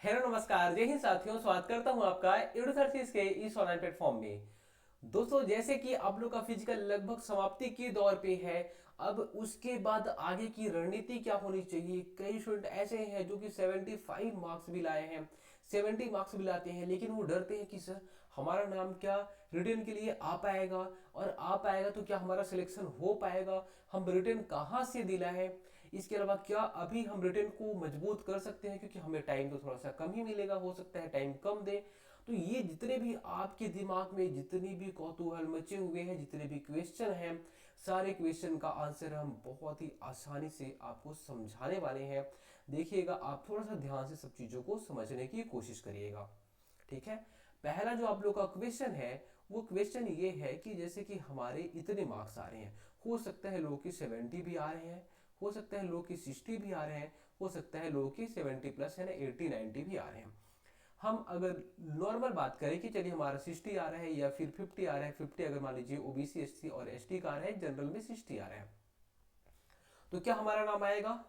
Hello नमस्कार, जय हिंद साथियों। स्वागत करता हूं आपका एडुसर्चिस के इस ऑनलाइन प्लेटफॉर्म में। दोस्तों, जैसे कि आप लोग का फिजिकल लगभग समाप्ति के दौर पे है। अब उसके बाद आगे की रणनीति क्या होनी चाहिए। कई स्टूडेंट ऐसे हैं जो कि 75 मार्क्स भी लाए हैं, 70 मार्क्स भी लाते हैं, लेकिन वो डरते हैं कि सर हमारा नाम क्या रिटर्न के लिए आ पाएगा, और आ पाएगा तो क्या हमारा सिलेक्शन हो पाएगा, हम रिटर्न कहाँ से दिला है। इसके अलावा क्या अभी हम रिटर्न को मजबूत कर सकते हैं, क्योंकि हमें टाइम तो थोड़ा सा कम ही मिलेगा, हो सकता है टाइम कम दे। तो ये जितने भी आपके दिमाग में जितनी भी कौतूहल मचे हुए हैं, जितने भी क्वेश्चन हैं, सारे क्वेश्चन का आंसर हम बहुत ही आसानी से आपको समझाने वाले हैं। देखिएगा, आप थोड़ा सा ध्यान से सब चीज़ों को समझने की कोशिश करिएगा। ठीक है। पहला जो आप लोग का क्वेश्चन है, वो क्वेश्चन ये है कि जैसे कि हमारे इतने मार्क्स आ रहे हैं, हो सकता है लोग की 70 भी आ रहे हैं, हो सकता है लोग की 60 भी आ रहे हैं, हो सकता है लोग की 70 प्लस है ना 80 90 भी आ रहे हैं। हम अगर नॉर्मल बात करें कि चलिए हमारा 60 आ रहा है या फिर 50 आ रहा है, 50 अगर मान लीजिए ओबीसी एससी और एसटी का आ रहा है, जनरल में 60 आ रहा है, तो क्या हमारा नाम आएगा।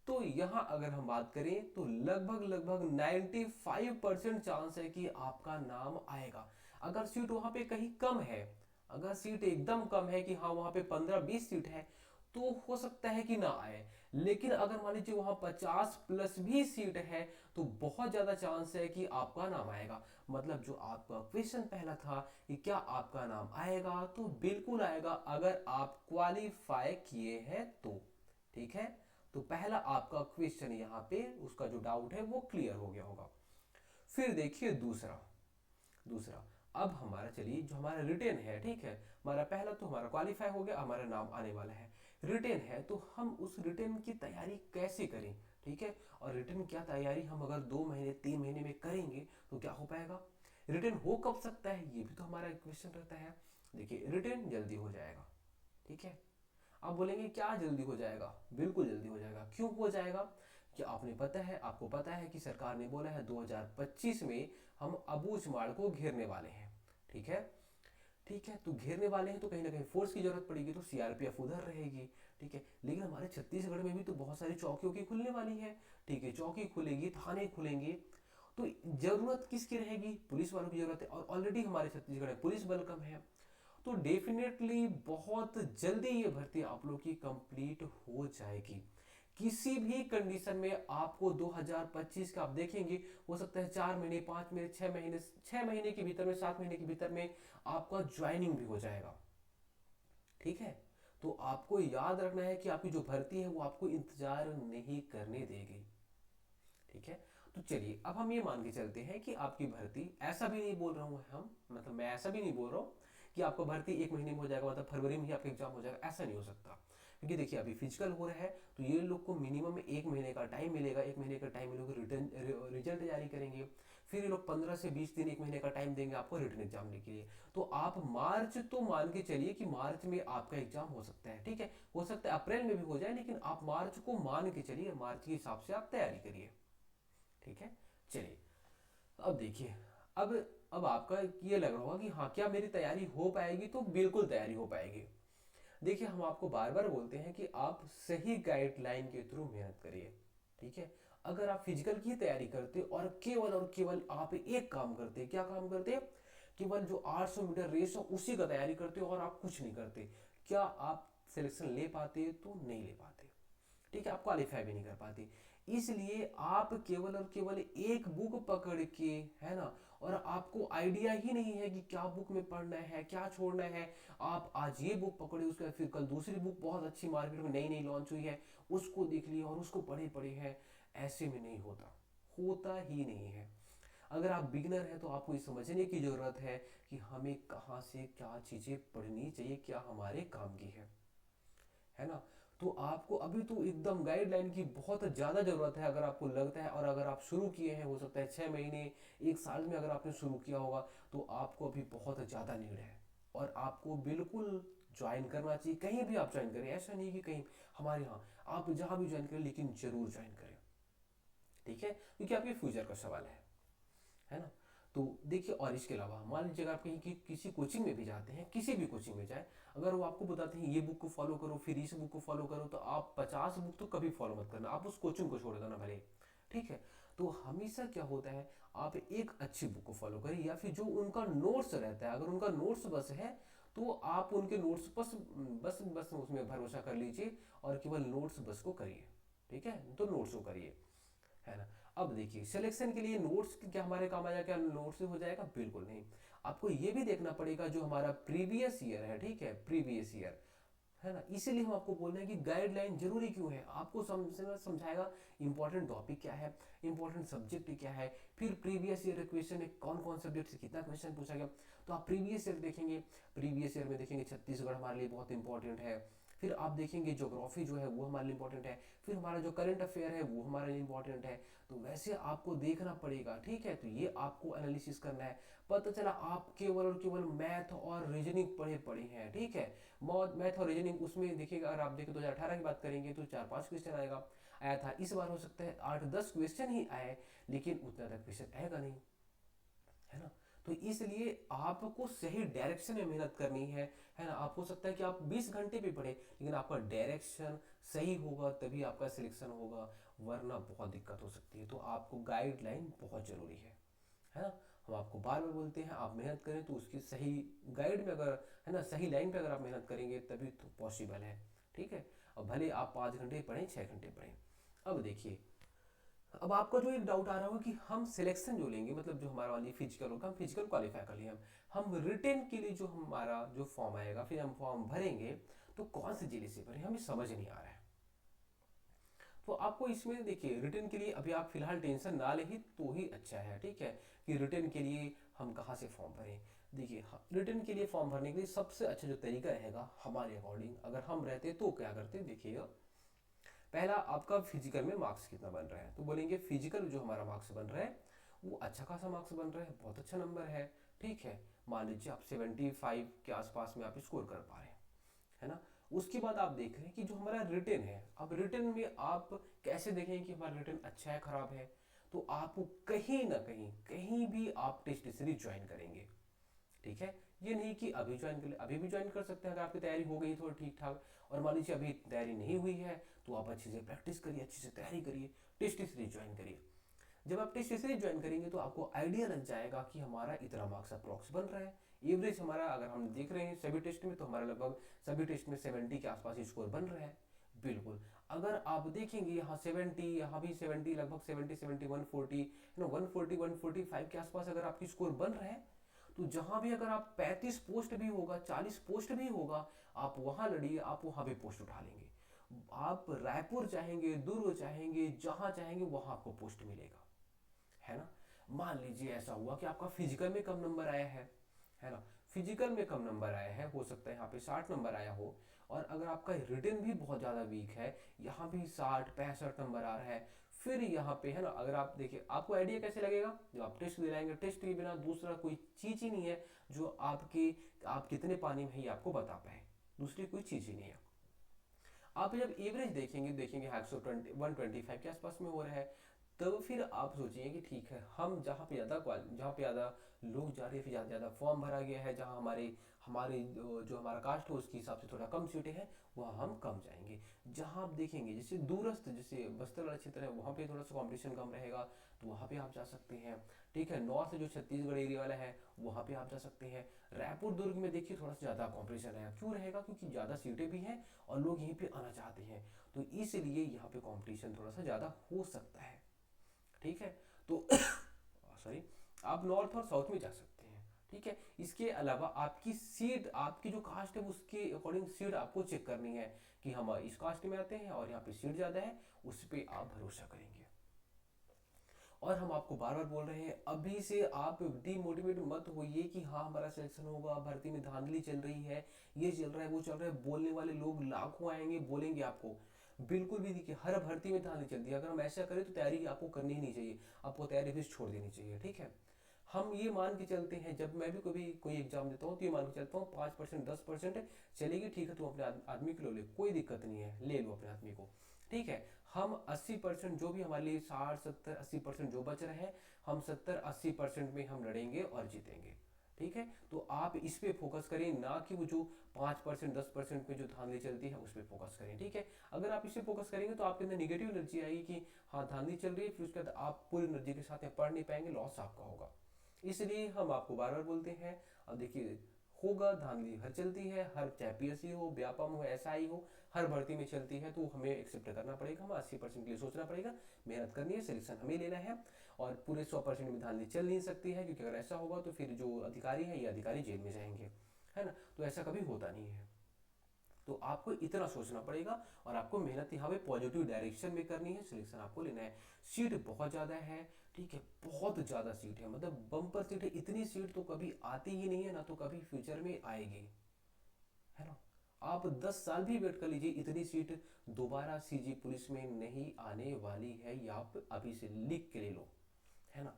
तो यहां अगर हम बात करें तो लगभग लगभग 95% चांस है कि आपका नाम आएगा। अगर सीट वहां पे कहीं कम है, अगर सीट एकदम कम है कि हाँ वहां पे 15-20 सीट है, तो हो सकता है कि ना आए। लेकिन अगर मान लीजिए वहां 50 प्लस भी सीट है, तो बहुत ज्यादा चांस है कि आपका नाम आएगा। मतलब जो आपका क्वेश्चन पहला था कि क्या आपका नाम आएगा, तो बिल्कुल आएगा अगर आप क्वालिफाई किए हैं तो। ठीक है। तो पहला आपका क्वेश्चन यहाँ पे उसका जो डाउट है वो क्लियर हो गया होगा। फिर देखिए दूसरा। दूसरा अब हमारा चलिए जो हमारा रिटेन है, ठीक है, हमारा पहला तो हमारा क्वालिफाई हो गया, हमारा नाम आने वाला है। रिटेन है तो हम उस रिटेन की तैयारी कैसे करें। ठीक है। और रिटेन क्या तैयारी हम अगर 2 महीने 3 महीने में करेंगे तो क्या हो पाएगा। रिटेन हो कब सकता है, ये भी तो हमारा क्वेश्चन रहता है। देखिए रिटेन जल्दी हो जाएगा। ठीक है। आप बोलेंगे क्या जल्दी हो जाएगा, बिल्कुल जल्दी हो जाएगा। क्यों हो जाएगा कि आपने पता है, आपको पता है कि सरकार ने बोला है 2025 में हम अबूझमाड़ को घेरने वाले हैं। ठीक है। ठीक है, तो घेरने वाले हैं तो कहीं ना कहीं फोर्स की जरूरत पड़ेगी, तो सीआरपीएफ उधर रहेगी। ठीक है, लेकिन हमारे छत्तीसगढ़ में भी तो बहुत सारी चौकियों की खुलने वाली है। ठीक है, चौकी खुलेगी, थाने खुलेंगे, तो जरूरत किसकी रहेगी, पुलिस वालों की जरूरत है, और ऑलरेडी हमारे छत्तीसगढ़ में पुलिस बल कम है। तो डेफिनेटली बहुत जल्दी ये भर्ती आप लोग की कंप्लीट हो जाएगी। किसी भी कंडीशन में आपको 2025 का आप देखेंगे, हो सकता है 4 महीने 5 महीने 6 महीने, 6 महीने के भीतर में 7 महीने के भीतर में आपका ज्वाइनिंग भी हो जाएगा। ठीक है। तो आपको याद रखना है कि आपकी जो भर्ती है वो आपको इंतजार नहीं करने देगी। ठीक है। तो चलिए अब हम ये मान के चलते हैं कि आपकी भर्ती, ऐसा भी नहीं बोल रहा हूं हम, मतलब मैं ऐसा भी नहीं बोल रहा हूं कि आपका भर्ती 1 महीने में हो जाएगा, मतलब फरवरी में ही आपका एग्जाम हो जाएगा, ऐसा नहीं हो सकता। क्योंकि देखिए अभी फिजिकल हो रहा है, तो ये लोग को मिनिमम 1 महीने का टाइम मिलेगा। 1 महीने का टाइम ये लोग रिटर्न रिजल्ट जारी करेंगे। फिर ये लोग 15 से 20 दिन 1 महीने का टाइम देंगे आपको रिटर्न एग्जाम के लिए। तो आप मार्च तो मान के चलिए कि मार्च में आपका एग्जाम हो सकता है। ठीक है, हो सकता है अप्रैल में भी हो जाए, लेकिन आप मार्च को मान के चलिए, मार्च के हिसाब से आप तैयारी करिए। ठीक है। चलिए अब देखिए, अब अब आपका ये लग रहा होगा कि हाँ क्या मेरी तैयारी हो पाएगी, तो बिल्कुल तैयारी हो पाएगी। देखिए हम आपको बार बार बोलते हैं कि आप सही गाइडलाइन के थ्रू मेहनत करिए। ठीक है। अगर आप फिजिकल की तैयारी करते और केवल आप एक काम करते, क्या काम करते, केवल जो 800 मीटर रेस है उसी का तैयारी करते और आप कुछ नहीं करते, क्या आप सिलेक्शन ले पाते, तो नहीं ले पाते। ठीक है, आप क्वालिफाई भी नहीं कर पाती। इसलिए आप केवल और केवल एक बुक पकड़ के, है ना, और आपको आइडिया ही नहीं है कि क्या बुक में पढ़ना है क्या छोड़ना है, आप आज ये बुक पकड़े, उसके बाद फिर कल दूसरी बुक बहुत अच्छी मार्केट में नई नई लॉन्च हुई है, उसको देख लिया और उसको पढ़े पढ़े हैं। ऐसे में नहीं होता, होता ही नहीं है। अगर आप बिगनर हैं तो आपको ये समझने की जरूरत है कि हमें कहाँ से क्या चीजें पढ़नी चाहिए, क्या हमारे काम की है ना। तो आपको अभी तो एकदम गाइडलाइन की बहुत ज्यादा जरूरत है, अगर आपको लगता है, और अगर आप शुरू किए हैं, हो सकता है 6 महीने 1 साल में अगर आपने शुरू किया होगा, तो आपको अभी बहुत ज्यादा नीड है। और आपको बिल्कुल ज्वाइन करना चाहिए, कहीं भी आप ज्वाइन करें, ऐसा नहीं कि कहीं हमारे यहाँ, आप जहां भी ज्वाइन करें, लेकिन जरूर ज्वाइन करें। ठीक है, क्योंकि आपके फ्यूचर का सवाल है ना। तो देखिए, और इसके अलावा मान लीजिए अगर आप कहीं की किसी कोचिंग में भी जाते हैं, किसी भी कोचिंग में जाए, अगर वो आपको बताते हैं ये बुक को फॉलो करो फिर इस बुक को फॉलो करो, तो आप 50 बुक तो कभी फॉलो मत करना, आप उस कोचिंग को छोड़ देना भले। ठीक है। तो हमेशा क्या होता है, आप एक अच्छी बुक को फॉलो करिए, या फिर जो उनका नोट्स रहता है, अगर उनका नोट्स बस है तो आप उनके नोट्स बस बस बस उसमें भरोसा कर लीजिए और केवल नोट्स बस को करिए। ठीक है, तो नोट्स को करिए, है ना। अब देखिए, सिलेक्शन के लिए नोट्स क्या हमारे काम आएगा, क्या नोट्स से हो जाएगा? बिल्कुल नहीं। आपको ये भी देखना पड़ेगा जो हमारा प्रीवियस ईयर है, ठीक है, प्रीवियस ईयर, है ना। इसीलिए हम आपको बोल रहे हैं कि गाइडलाइन जरूरी क्यों है, आपको समझाएगा इंपॉर्टेंट टॉपिक क्या है, इंपॉर्टेंट सब्जेक्ट क्या है, फिर प्रीवियस ईयर क्वेश्चन में कौन कौन सब्जेक्ट से कितना क्वेश्चन पूछा गया। तो आप प्रीवियस ईयर देखेंगे, प्रीवियस ईयर में देखेंगे छत्तीसगढ़ हमारे लिए बहुत इंपॉर्टेंट है। फिर आप देखेंगे ज्योग्राफी जो है वो हमारे लिए इंपॉर्टेंट है, फिर हमारा जो करंट अफेयर है वो हमारे लिए इंपॉर्टेंट है। तो वैसे आपको देखना पड़ेगा, ठीक है। तो ये आपको एनालिसिस करना है। पता चला आप केवल और केवल मैथ और रीजनिंग पढ़े पढ़े हैं, ठीक है, मैथ और रीजनिंग, उसमें देखिएगा अगर आप देखें 2018 की बात करेंगे तो 4-5 क्वेश्चन आएगा, आया था। इस बार हो सकता है 8-10 क्वेश्चन ही आए, लेकिन उतना तक क्वेश्चन आएगा नहीं, है ना। तो इसलिए आपको सही डायरेक्शन में मेहनत करनी है ना। आप हो सकता है कि आप 20 घंटे भी पढ़े, लेकिन आपका डायरेक्शन सही होगा तभी आपका सिलेक्शन होगा, वरना बहुत दिक्कत हो सकती है। तो आपको गाइडलाइन बहुत जरूरी है ना। हम आपको बार बार बोलते हैं आप मेहनत करें तो उसकी सही गाइड में अगर, है ना, सही लाइन पे अगर आप मेहनत करेंगे तभी तो पॉसिबल है, ठीक है। और भले आप 5 घंटे पढ़ें, 6 घंटे पढ़ें। अब देखिए, अब आपका जो एक डाउट आ रहा होगा कि हम सिलेक्शन जो लेंगे, मतलब जो हमारा वाली फिजिकल होगा, हम फिजिकल क्वालिफाई कर लिए, हम रिटेन के लिए जो हमारा जो फॉर्म आएगा, फिर हम फॉर्म भरेंगे तो कौन से जिले से भरें, हमें समझ नहीं आ रहा है। तो आपको इसमें देखिए, रिटर्न के लिए अभी आप फिलहाल टेंशन ना ले ही तो ही अच्छा है, ठीक है, कि रिटर्न के लिए हम कहाँ से फॉर्म भरें। देखिए, रिटर्न के लिए फॉर्म भरने के लिए सबसे अच्छा जो तरीका रहेगा हमारे अकॉर्डिंग, अगर हम रहते तो क्या करते, देखिएगा। पहला, आपका फिजिकल में मार्क्स कितना बन रहा है, तो बोलेंगे फिजिकल जो हमारा मार्क्स बन रहा है वो अच्छा खासा मार्क्स बन रहा है, बहुत अच्छा नंबर है, ठीक है। मान लीजिए आप 75 के आसपास में आप स्कोर कर पा रहे हैं, है ना। उसके बाद आप देख रहे हैं कि जो हमारा रिटर्न है, अब रिटर्न में आप कैसे देखें कि हमारा रिटर्न अच्छा है खराब है। तो आप कहीं ना कहीं, कहीं भी आप टेस्ट सीरीज ज्वाइन करेंगे, ठीक है। ये नहीं कि अभी ज्वाइन कर ले, अभी भी ज्वाइन कर सकते हैं अगर आपकी तैयारी हो गई थोड़ी ठीक ठाक। और मान लीजिए अभी तैयारी नहीं हुई है तो आप अच्छे से प्रैक्टिस करिए, अच्छे से तैयारी करिए, टेस्ट सीरीज ज्वाइन करिए। जब आप टेस्ट सीरीज ज्वाइन करेंगे तो आपको आइडिया लग जाएगा कि हमारा इतना मार्क्स अप्रॉक्स बन रहा है। एवरेज हमारा अगर हम देख रहे हैं सभी टेस्ट में तो हमारा लगभग सभी टेस्ट में 70 के आसपास ही स्कोर बन रहा है। बिल्कुल, अगर आप देखेंगे यहाँ 70, यहाँ भी 70, लगभग 70, 70, 140, 140, 145 के आसपास अगर आपकी स्कोर बन रहा है, तो जहां भी अगर आप 35 पोस्ट भी होगा, 40 पोस्ट भी होगा, आप वहां लड़िए, आप वहां भी पोस्ट उठा लेंगे। आप रायपुर चाहेंगे, दुर्ग चाहेंगे, जहां चाहेंगे वहां आपको पोस्ट मिलेगा, है ना। मान लीजिए ऐसा हुआ कि आपका फिजिकल में कम नंबर आया है ना, फिजिकल में कम नंबर आया है, हो सकता है यहाँ पे 60 नंबर आया हो, और अगर आपका रिटर्न भी बहुत ज़्यादा वीक है, यहाँ भी 60-65 नंबर आ रहा है, फिर यहाँ पे, है ना, अगर आप देखिए आपको आइडिया कैसे लगेगा जब आप टेस्ट दिलाएंगे। टेस्ट के बिना दूसरा कोई चीज़ ही नहीं है जो आपके, आप कितने पानी में ही आपको बता पाए, दूसरी कोई चीज़ ही नहीं है। आप जब एवरेज देखेंगे, देखेंगे 120, 125 के आसपास में हो रहा है, तब फिर आप सोचिए कि ठीक है, हम जहाँ पे ज़्यादा लोग जा रहे हैं, फिर ज़्यादा फॉर्म भरा गया है, जहाँ हमारे हमारे जो हमारा कास्ट है उसके हिसाब से थोड़ा कम सीटें हैं, वहाँ हम कम जाएंगे। जहाँ आप देखेंगे जैसे दूरस्थ, जैसे बस्तर वाला क्षेत्र है, वहाँ पे थोड़ा सा कंपटीशन कम रहेगा, तो वहाँ पे आप जा सकते हैं, ठीक है। नॉर्थ जो छत्तीसगढ़ एरिया वाला है वहाँ पे आप जा सकते हैं। रायपुर दुर्ग में देखिए थोड़ा सा ज़्यादा कॉम्पिटिशन है, क्यों रहेगा, क्योंकि ज़्यादा सीटें भी हैं और लोग यहीं पे आना चाहते हैं, तो इसलिए यहाँ पे कंपटीशन थोड़ा सा ज़्यादा हो सकता है, ठीक है। तो सॉरी, आप नॉर्थ और साउथ में जा सकते हैं, ठीक है। इसके अलावा आपकी सीट, आपकी जो कास्ट है उसके अकॉर्डिंग सीट आपको चेक करनी है कि हम इस कास्ट में आते हैं और यहाँ पे सीट ज़्यादा है, उस पर आप भरोसा करेंगे। और हम आपको बार बार बोल रहे हैं, अभी से आप डीमोटिवेट मत होइए कि हाँ हमारा सिलेक्शन होगा, भर्ती में धांधली चल रही है, ये चल रहा है, वो चल रहा है। बोलने वाले लोग लाखों आएंगे, बोलेंगे आपको, बिल्कुल भी देखिए हर भर्ती में धांधली चलती है। अगर हम ऐसा करें तो तैयारी आपको करनी ही नहीं चाहिए, आपको तैयारी फिर छोड़ देनी चाहिए, ठीक है। हम ये मान के चलते हैं, जब मैं भी कभी कोई एग्जाम देता हूँ तो ये मान के चलता हूँ 5%, 10% चलेगी, ठीक है, तुम अपने आदमी को ले, कोई दिक्कत नहीं है, ले लो अपने आदमी को, ठीक है। हम 80% जो भी हमारे लिए 60, 70, 80% जो बच रहे हैं, हम 70-80% में हम लड़ेंगे और जीतेंगे, ठीक है, तो आप इस पे फोकस करें, ना कि वो जो 5% 10% पे जो धांधली चलती है उस पे फोकस करें। ठीक है, अगर आप इस पे फोकस करेंगे तो आपके अंदर निगेटिव एनर्जी आएगी कि हाँ धांधली चल रही है, फिर उसके बाद आप पूरी एनर्जी के साथ में पढ़ नहीं पाएंगे, लॉस आपका होगा। इसलिए हम आपको बार बार बोलते हैं, अब देखिए होगा धांधली हर चलती है, हर चाहे पीएससी हो, व्यापम हो, एसआई हो, हर भर्ती में चलती है, तो हमें एक्सेप्ट करना पड़ेगा, हमें 80% के लिए सोचना पड़ेगा, मेहनत करनी है, सिलेक्शन हमें लेना है। और पूरे 100% में धांधली चल नहीं सकती है, क्योंकि अगर ऐसा होगा तो फिर जो अधिकारी है ये अधिकारी जेल में जाएंगे, है ना, तो ऐसा कभी होता नहीं है। तो आपको इतना सोचना पड़ेगा और आपको मेहनत यहाँ पे पॉजिटिव डायरेक्शन में करनी है, सिलेक्शन आपको लेना है। सीट बहुत ज़्यादा है, ठीक है, बहुत ज़्यादा सीट है, मतलब बम्पर सीट है, इतनी सीट तो कभी आती ही नहीं है, ना तो कभी फ्यूचर में आएगी, है ना। आप 10 साल भी वेट कर लीजिए, इतनी सीट दोबारा सीजी पुलिस में नहीं आने वाली है, ये आप अभी से लिख के ले लो, है ना।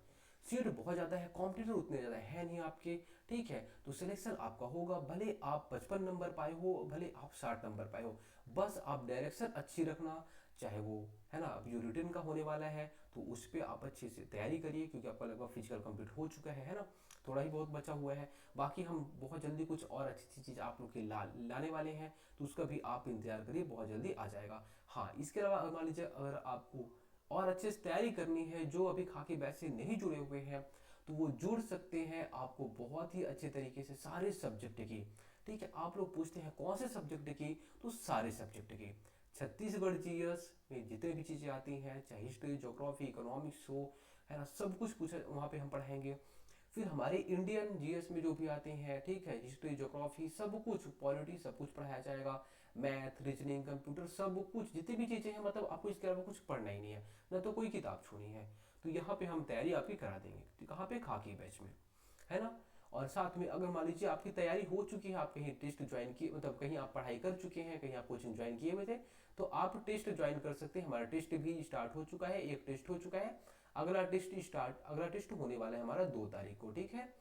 सीट बहुत ज़्यादा है, कॉम्पिटिटर उतने ज़्यादा है नहीं आपके, ठीक है, तो सिलेक्शन आपका होगा, भले आप 55 नंबर पाए हो, भले आप 60 नंबर पाए हो, बस आप डायरेक्शन अच्छी रखना, चाहे वो, है ना, अब जो रिटर्न का होने वाला है तो उस पर आप अच्छे से तैयारी करिए, क्योंकि आपका लगभग फिजिकल कंप्लीट हो चुका है ना, थोड़ा ही बहुत बचा हुआ है। बाकी हम बहुत जल्दी कुछ और अच्छी अच्छी चीज़ आप लोग के लाने वाले हैं, तो उसका भी आप इंतजार करिए, बहुत जल्दी आ जाएगा। हाँ, इसके अलावा मान लीजिए अगर आपको और अच्छे से तैयारी करनी है, जो अभी खाकी बैच से नहीं जुड़े हुए हैं तो वो जुड़ सकते हैं, आपको बहुत ही अच्छे तरीके से सारे सब्जेक्ट की, ठीक है, आप लोग पूछते हैं कौन से सब्जेक्ट की, तो सारे सब्जेक्ट की, छत्तीसगढ़ जीएस में जितने भी चीज़ें आती हैं, चाहे हिस्ट्री, ज्योग्राफी, इकोनॉमिक्स हो, है ना, सब कुछ पूछा वहाँ पे हम पढ़ाएंगे। फिर हमारे इंडियन जीएस में जो भी आते हैं, ठीक है, हिस्ट्री, ज्योग्राफी, सब कुछ, पॉलिटी, सब कुछ पढ़ाया जाएगा, मैथ, रीजनिंग, कंप्यूटर, सब कुछ जितनी भी चीज़ें हैं, मतलब आपको इसके अलावा कुछ पढ़ना ही नहीं है, ना तो कोई किताब छोड़नी है। तो यहाँ पे हम तैयारी आपकी करा देंगे, तो कहाँ पे, खाकी बैच में, है ना। और साथ में अगर मान लीजिए आपकी तैयारी हो चुकी है, आप कहीं टेस्ट ज्वाइन किए, मतलब कहीं आप पढ़ाई कर चुके हैं, कहीं आप कोचिंग ज्वाइन किए हुए थे, तो आप टेस्ट ज्वाइन कर सकते हैं, हमारा टेस्ट भी स्टार्ट हो चुका है, एक टेस्ट हो चुका है, अगला टेस्ट होने वाला है हमारा 2 तारीख को, ठीक है,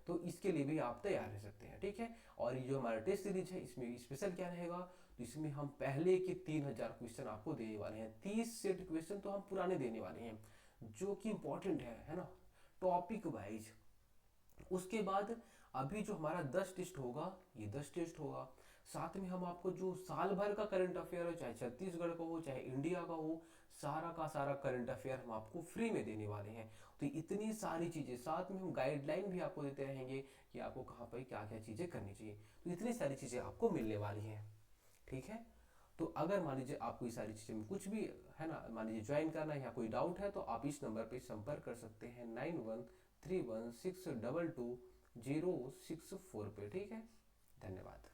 तो इसके लिए भी आप तैयार रह सकते हैं, ठीक है। और ये जो हमारा टेस्ट सीरीज है, इसमें स्पेशल क्या रहेगा, तो इसमें हम पहले के 3000 क्वेश्चन आपको देने वाले हैं, 30 सेट क्वेश्चन तो हम पुराने देने वाले हैं, जो कि इंपॉर्टेंट है ना, टॉपिक वाइज। उसके बाद अभी जो हमारा 10 टेस्ट होगा, ये 10 टेस्ट होगा, साथ में हम आपको जो साल भर का करंट अफेयर हो, चाहे छत्तीसगढ़ का हो, चाहे इंडिया का हो, सारा का सारा करंट अफेयर हम आपको फ्री में देने वाले हैं। तो इतनी सारी चीज़ें, साथ में हम गाइडलाइन भी आपको देते रहेंगे कि आपको कहाँ पर क्या क्या चीज़ें करनी चाहिए, तो इतनी सारी चीज़ें आपको मिलने वाली हैं, ठीक है। तो अगर मान लीजिए आपको ये सारी चीज़ें में कुछ भी, है ना, मान लीजिए ज्वाइन करना है या कोई डाउट है, तो आप इस नंबर पे संपर्क कर सकते हैं, 9131622064 पे, ठीक है। धन्यवाद।